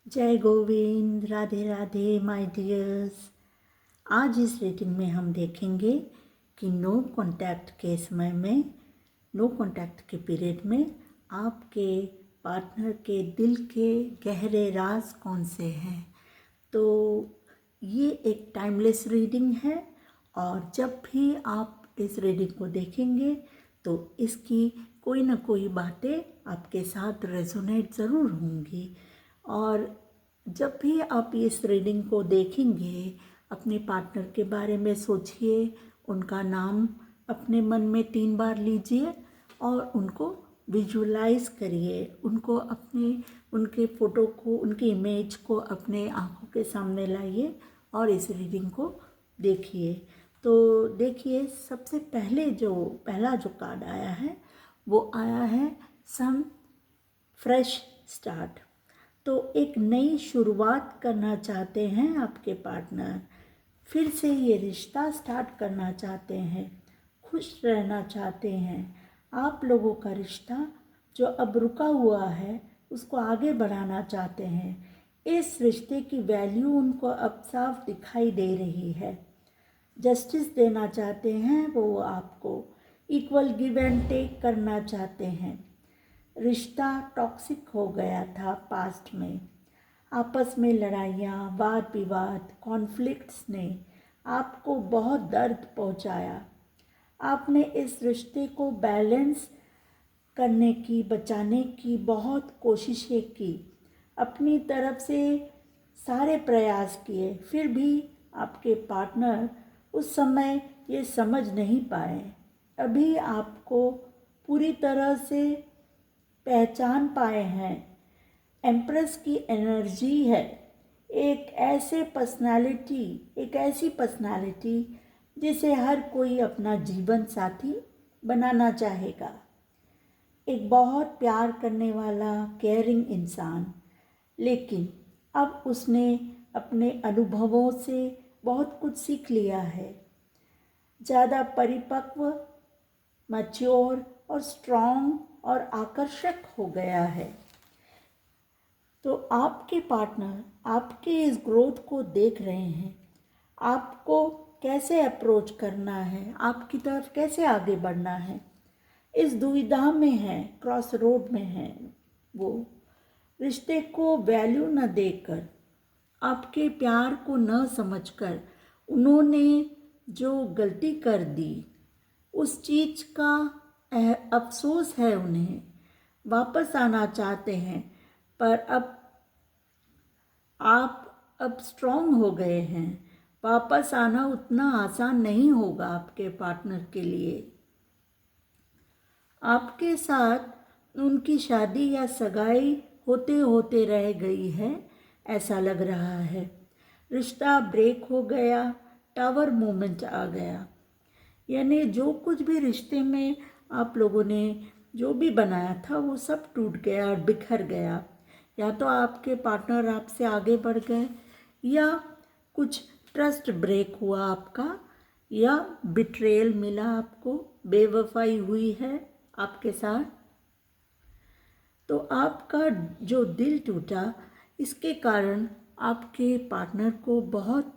जय Govind, Radhe Radhe my dears. आज इस रीडिंग में हम देखेंगे कि नो कांटेक्ट के समय में, नो कांटेक्ट के पीरियड में आपके पार्टनर के दिल के गहरे राज कौन से हैं। तो ये एक टाइमलेस रीडिंग है और जब भी आप इस रीडिंग को देखेंगे तो इसकी कोई ना कोई बातें आपके साथ रेजोनेट ज़रूर होंगी। और जब भी आप इस रीडिंग को देखेंगे, अपने पार्टनर के बारे में सोचिए, उनका नाम अपने मन में 3 बार लीजिए और उनको विजुलाइज करिए, उनको उनके फ़ोटो को, उनकी इमेज को अपने आँखों के सामने लाइए और इस रीडिंग को देखिए। तो देखिए, सबसे पहला जो कार्ड आया है वो आया है सम फ्रेश स्टार्ट। तो एक नई शुरुआत करना चाहते हैं आपके पार्टनर, फिर से ये रिश्ता स्टार्ट करना चाहते हैं, खुश रहना चाहते हैं। आप लोगों का रिश्ता जो अब रुका हुआ है उसको आगे बढ़ाना चाहते हैं। इस रिश्ते की वैल्यू उनको अब साफ दिखाई दे रही है। जस्टिस देना चाहते हैं वो आपको, इक्वल गिव एंड टेक करना चाहते हैं। रिश्ता टॉक्सिक हो गया था पास्ट में, आपस में लड़ाइयाँ, वाद विवाद, कॉन्फ्लिक्ट्स ने आपको बहुत दर्द पहुंचाया। आपने इस रिश्ते को बैलेंस करने की, बचाने की बहुत कोशिशें की, अपनी तरफ से सारे प्रयास किए, फिर भी आपके पार्टनर उस समय ये समझ नहीं पाए। अभी आपको पूरी तरह से पहचान पाए हैं। एम्प्रेस की एनर्जी है, एक ऐसी पर्सनालिटी जिसे हर कोई अपना जीवन साथी बनाना चाहेगा। एक बहुत प्यार करने वाला केयरिंग इंसान, लेकिन अब उसने अपने अनुभवों से बहुत कुछ सीख लिया है। ज़्यादा परिपक्व, मैच्योर और स्ट्रॉन्ग और आकर्षक हो गया है। तो आपके पार्टनर आपके इस ग्रोथ को देख रहे हैं, आपको कैसे अप्रोच करना है, आपकी तरफ कैसे आगे बढ़ना है, इस दुविधा में है, क्रॉस रोड में है। वो रिश्ते को वैल्यू न देकर, आपके प्यार को न समझकर उन्होंने जो गलती कर दी, उस चीज़ का अफसोस है उन्हें। वापस आना चाहते हैं, पर आप स्ट्रॉन्ग हो गए हैं। वापस आना उतना आसान नहीं होगा आपके पार्टनर के लिए। आपके साथ उनकी शादी या सगाई होते होते रह गई है, ऐसा लग रहा है। रिश्ता ब्रेक हो गया, टावर मोमेंट आ गया। यानी जो कुछ भी रिश्ते में आप लोगों ने जो भी बनाया था वो सब टूट गया और बिखर गया। या तो आपके पार्टनर आपसे आगे बढ़ गए, या कुछ ट्रस्ट ब्रेक हुआ आपका, या बिट्रेयल मिला आपको, बेवफाई हुई है आपके साथ। तो आपका जो दिल टूटा, इसके कारण आपके पार्टनर को बहुत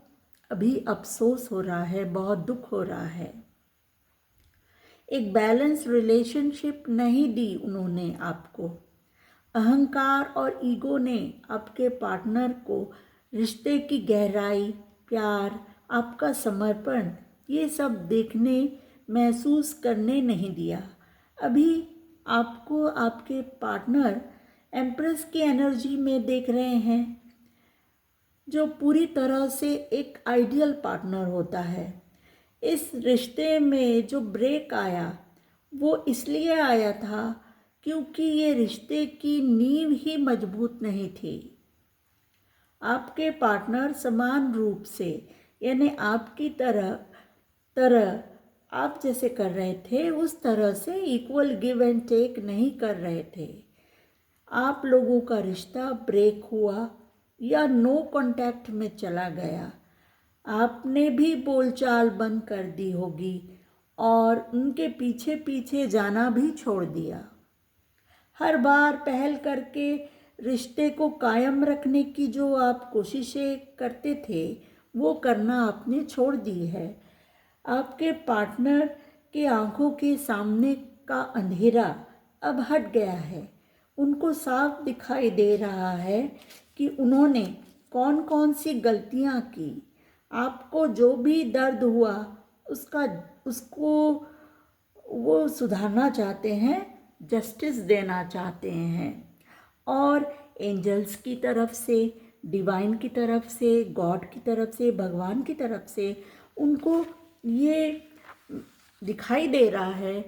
अभी अफसोस हो रहा है, बहुत दुख हो रहा है। एक बैलेंस रिलेशनशिप नहीं दी उन्होंने आपको। अहंकार और ईगो ने आपके पार्टनर को रिश्ते की गहराई, प्यार, आपका समर्पण, ये सब देखने, महसूस करने नहीं दिया। अभी आपको आपके पार्टनर एम्प्रेस की एनर्जी में देख रहे हैं, जो पूरी तरह से एक आइडियल पार्टनर होता है। इस रिश्ते में जो ब्रेक आया वो इसलिए आया था क्योंकि ये रिश्ते की नींव ही मजबूत नहीं थी। आपके पार्टनर समान रूप से, यानी आपकी तरह आप जैसे कर रहे थे उस तरह से इक्वल गिव एंड टेक नहीं कर रहे थे। आप लोगों का रिश्ता ब्रेक हुआ या नो कांटेक्ट में चला गया। आपने भी बोलचाल बंद कर दी होगी और उनके पीछे पीछे जाना भी छोड़ दिया। हर बार पहल करके रिश्ते को कायम रखने की जो आप कोशिशें करते थे वो करना आपने छोड़ दी है। आपके पार्टनर के आंखों के सामने का अंधेरा अब हट गया है। उनको साफ दिखाई दे रहा है कि उन्होंने कौन कौन सी गलतियां की। आपको जो भी दर्द हुआ उसको वो सुधारना चाहते हैं, जस्टिस देना चाहते हैं। और एंजल्स की तरफ से, डिवाइन की तरफ से, गॉड की तरफ से, भगवान की तरफ से उनको ये दिखाई दे रहा है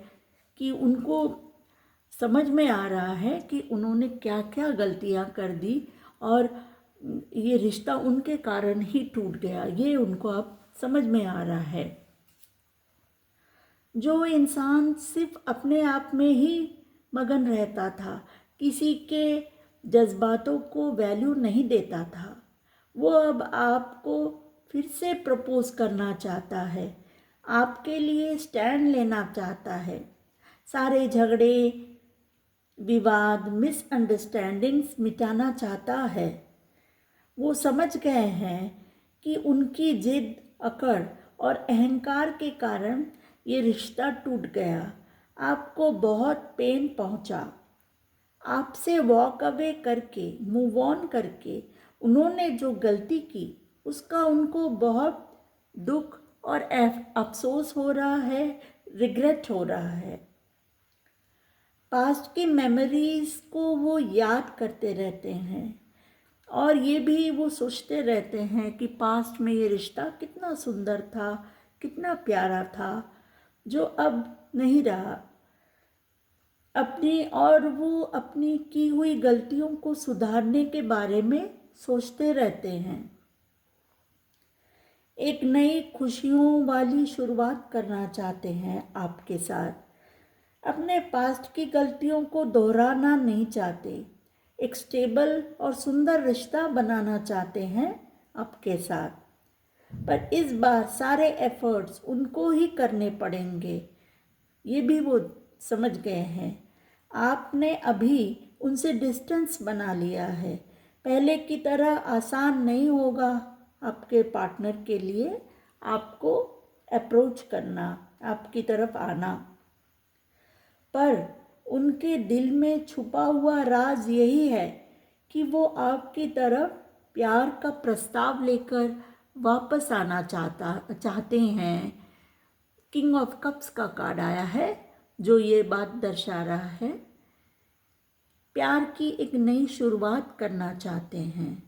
कि उनको समझ में आ रहा है कि उन्होंने क्या क्या गलतियां कर दी और ये रिश्ता उनके कारण ही टूट गया, ये उनको अब समझ में आ रहा है। जो इंसान सिर्फ अपने आप में ही मगन रहता था, किसी के जज्बातों को वैल्यू नहीं देता था, वो अब आपको फिर से प्रपोज करना चाहता है, आपके लिए स्टैंड लेना चाहता है। सारे झगड़े, विवाद, मिसअंडरस्टैंडिंग्स मिटाना चाहता है। वो समझ गए हैं कि उनकी जिद, अकड़ और अहंकार के कारण ये रिश्ता टूट गया, आपको बहुत पेन पहुंचा। आपसे वॉक अवे करके, मूव ऑन करके उन्होंने जो गलती की उसका उनको बहुत दुख और अफसोस हो रहा है, रिग्रेट हो रहा है। पास्ट की मेमोरीज को वो याद करते रहते हैं और ये भी वो सोचते रहते हैं कि पास्ट में ये रिश्ता कितना सुंदर था, कितना प्यारा था, जो अब नहीं रहा। वो अपनी की हुई गलतियों को सुधारने के बारे में सोचते रहते हैं। एक नई खुशियों वाली शुरुआत करना चाहते हैं आपके साथ। अपने पास्ट की गलतियों को दोहराना नहीं चाहते। एक स्टेबल और सुंदर रिश्ता बनाना चाहते हैं आपके साथ। पर इस बार सारे एफर्ट्स उनको ही करने पड़ेंगे, ये भी वो समझ गए हैं। आपने अभी उनसे डिस्टेंस बना लिया है। पहले की तरह आसान नहीं होगा आपके पार्टनर के लिए आपको अप्रोच करना, आपकी तरफ आना। पर उनके दिल में छुपा हुआ राज यही है कि वो आपकी तरफ प्यार का प्रस्ताव लेकर वापस आना चाहते हैं। किंग ऑफ कप्स का कार्ड आया है जो ये बात दर्शा रहा है। प्यार की एक नई शुरुआत करना चाहते हैं,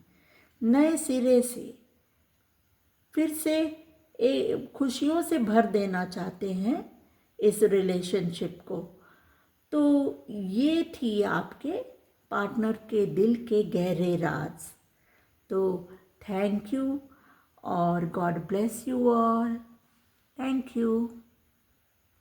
नए सिरे से फिर से खुशियों से भर देना चाहते हैं इस रिलेशनशिप को। तो ये थी आपके पार्टनर के दिल के गहरे राज। तो थैंक यू और God bless you all. Thank you.